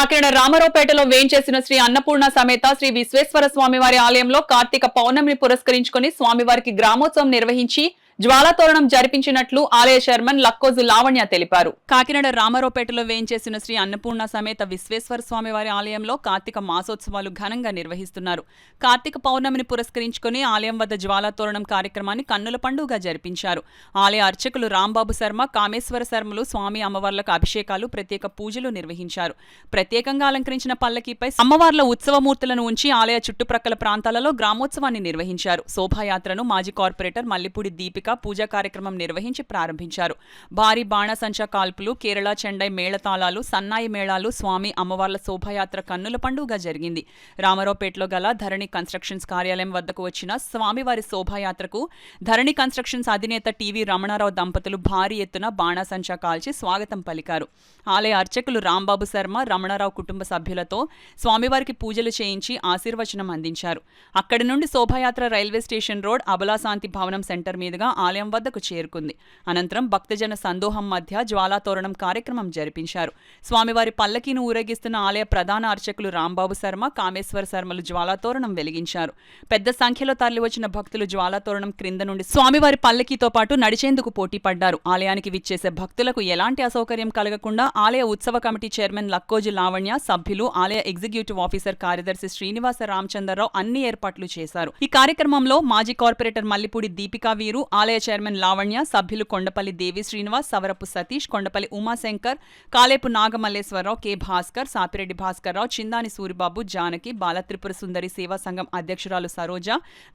కాకినాడ రామారావుపేటలో వేంచేసిన శ్రీ అన్నపూర్ణ సమేత శ్రీ విశ్వేశ్వర స్వామివారి ఆలయంలో కార్తీక పౌర్ణమిని పురస్కరించుకుని స్వామివారికి గ్రామోత్సవం నిర్వహించి జ్వాలాతోరణం జరిపించినట్లు ఆలయ చైర్మన్ లక్కోజు లావణ్య తెలిపారు. కాకినాడ రామారావుపేటలో వేంచేసిన శ్రీ అన్నపూర్ణ సమేత విశ్వేశ్వర స్వామివారి ఆలయంలో కార్తీక మాసోత్సవాలు ఘనంగా నిర్వహిస్తున్నారు. కార్తీక పౌర్ణమిని పురస్కరించుకుని ఆలయం వద్ద జ్వాలాతోరణం కార్యక్రమాన్ని కన్నుల పండుగ జరిపించారు. ఆలయ అర్చకులు రాంబాబు శర్మ, కామేశ్వర శర్మలు స్వామి అమ్మవార్లకు అభిషేకాలు, ప్రత్యేక పూజలు నిర్వహించారు. ప్రత్యేకంగా అలంకరించిన పల్లకీపై అమ్మవార్ల ఉత్సవమూర్తులను ఉంచి ఆలయ చుట్టుప్రక్కల ప్రాంతాలలో గ్రామోత్సవాన్ని నిర్వహించారు. శోభాయాత్రను మాజీ కార్పొరేటర్ మల్లిపూడి దీపిక పూజా కార్యక్రమం నిర్వహించి ప్రారంభించారు. భారీ బాణసంచా కాల్పులు, కేరళ చెండై మేళతాళాలు, సన్నాయి మేళాలు, స్వామి అమ్మవార్ల శోభాయాత్ర కన్నుల పండుగ జరిగింది. రామారావుపేటలో గల ధరణి కన్స్ట్రక్షన్స్ కార్యాలయం వద్దకు వచ్చిన స్వామివారి శోభాయాత్రకు ధరణి కన్స్ట్రక్షన్స్ అధినేత టీవీ రమణారావు దంపతులు భారీ ఎత్తున బాణసంచా కాల్చి స్వాగతం పలికారు. ఆలయ అర్చకులు రాంబాబు శర్మ, రమణారావు కుటుంబ సభ్యులతో స్వామివారికి పూజలు చేయించి ఆశీర్వచనం అందించారు. అక్కడి నుండి శోభాయాత్ర రైల్వే స్టేషన్ రోడ్, అబలాశాంతి భవనం సెంటర్ మీదుగా ఆలయం వద్దకు చేరుకుంది. అనంతరం భక్తజన సందోహం మధ్య జ్వాలాతోరణం కార్యక్రమం జరిపించారు. స్వామివారి పల్లకీని ఊరేగిస్తున్న ఆలయ ప్రధాన అర్చకులు రాంబాబు శర్మ, కామేశ్వర శర్మలు జ్వాలాతోరణం వెలిగించారు. పెద్ద సంఖ్యలో తరలివచ్చిన భక్తులు జ్వాలాతోరణం క్రింద నుండి స్వామివారి పల్లకీతో పాటు నడిచేందుకు పోటీ పడ్డారు. ఆలయానికి విచ్చేసే భక్తులకు ఎలాంటి అసౌకర్యం కలగకుండా ఆలయ ఉత్సవ కమిటీ చైర్మన్ లక్కోజు లావణ్య, సభ్యులు, ఆలయ ఎగ్జిక్యూటివ్ ఆఫీసర్ కార్యదర్శి శ్రీనివాస రామచంద్రరావు అన్ని ఏర్పాట్లు చేశారు. ఈ కార్యక్రమంలో మాజీ కార్పొరేటర్ మల్లిపూడి దీపికా వీరు, ఆలయ చైర్మన్ లావణ్య, సభ్యులు కొండపల్లి దేవి శ్రీనివాస్, సవరపు సతీష్, కొండపల్లి ఉమాశంకర్, కాలేపు నాగమల్లేశ్వరరావు, కె భాస్కర్, సాపిరెడ్డి భాస్కర్రావు, చిందాని సూరిబాబు, జానకి, బాలత్రిపుర సుందరి సేవా సంఘం అధ్యక్షురాలు సరోజ,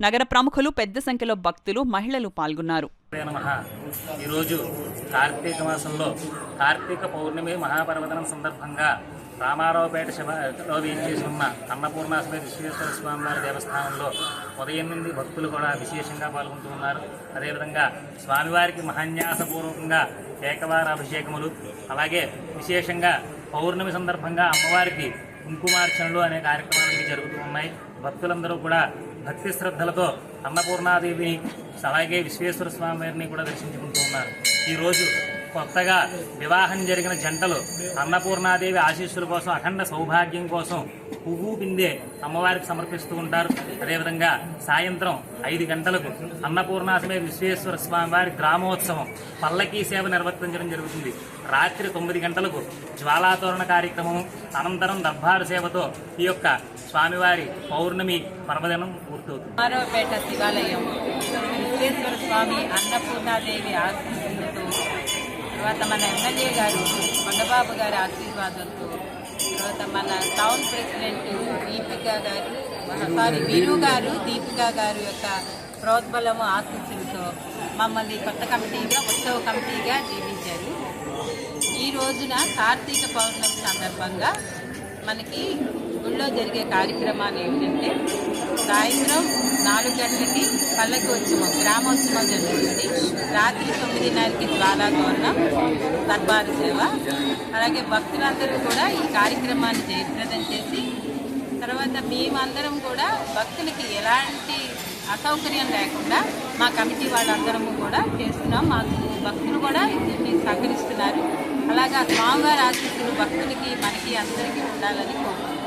నగర ప్రముఖులు, పెద్ద సంఖ్యలో భక్తులు, మహిళలు పాల్గొన్నారు. ఈరోజు కార్తీక మాసంలో కార్తీక పౌర్ణమి మహాపర్వదనం సందర్భంగా రామారావుపేట శివలో వేయించేసి ఉన్న అన్నపూర్ణ సమేత విశ్వేశ్వర స్వామివారి దేవస్థానంలో ఉదయం నుండి భక్తులు కూడా విశేషంగా పాల్గొంటూ ఉన్నారు. అదేవిధంగా స్వామివారికి మహాన్యాసపూర్వకంగా ఏకవార అభిషేకములు, అలాగే విశేషంగా పౌర్ణమి సందర్భంగా అమ్మవారికి కుంకుమార్చనలు అనే కార్యక్రమాలు జరుగుతూ ఉన్నాయి. భక్తులందరూ కూడా భక్తి శ్రద్ధలతో అన్నపూర్ణాదేవిని అలాగే విశ్వేశ్వర స్వామివారిని కూడా దర్శించుకుంటూ ఉన్నారు. ఈరోజు కొత్తగా వివాహం జరిగిన జంటలు అన్నపూర్ణాదేవి ఆశీస్సుల కోసం, అఖండ సౌభాగ్యం కోసం పువ్వు పిందే అమ్మవారికి సమర్పిస్తూ ఉంటారు. అదేవిధంగా సాయంత్రం 5 గంటలకు అన్నపూర్ణాదేవి విశ్వేశ్వర స్వామివారి గ్రామోత్సవం పల్లకీ సేవ నిర్వర్తించడం జరుగుతుంది. రాత్రి 9 గంటలకు జ్వాలాతోరణ కార్యక్రమం, అనంతరం దర్బారు సేవతో ఈ యొక్క స్వామివారి పౌర్ణమి పర్వదినం పూర్తవుతుంది. రామారావుపేట శివాలయం విశ్వేశ్వర స్వామి అన్నపూర్ణాదేవి ఆశీస్సులతో, తర్వాత మన ఎమ్మెల్యే గారు కొండబాబు గారి ఆశీర్వాదంతో, తర్వాత మన టౌన్ ప్రెసిడెంట్ దీపికా గారు యొక్క ప్రోద్బలము ఆశీస్సులతో మమ్మల్ని కొత్త కమిటీగా, ఉత్సవ కమిటీగా నియమించారు. ఈ రోజున కార్తీక పౌర్ణమి సందర్భంగా మనకి గుళ్ళో జరిగే కార్యక్రమాలు ఏమిటంటే, సాయంత్రం 4 గంటలకి పల్లకి ఉత్సవం, గ్రామోత్సవం జరుగుతుంది. రాత్రి 9:30కి జ్వాలాతోరణం, దర్బారు సేవ. అలాగే భక్తులందరూ కూడా ఈ కార్యక్రమాన్ని జయప్రదం చేసి, తర్వాత మేమందరం కూడా భక్తులకి ఎలాంటి అసౌకర్యం లేకుండా మా కమిటీ వాళ్ళందరము కూడా చేస్తున్నాం. మాకు భక్తులు కూడా దీన్ని సహకరిస్తున్నారు. అలాగా స్వామివారి ఆశీస్సులు భక్తులకి, మనకి అందరికీ ఉండాలని కోరుకుంటున్నాం.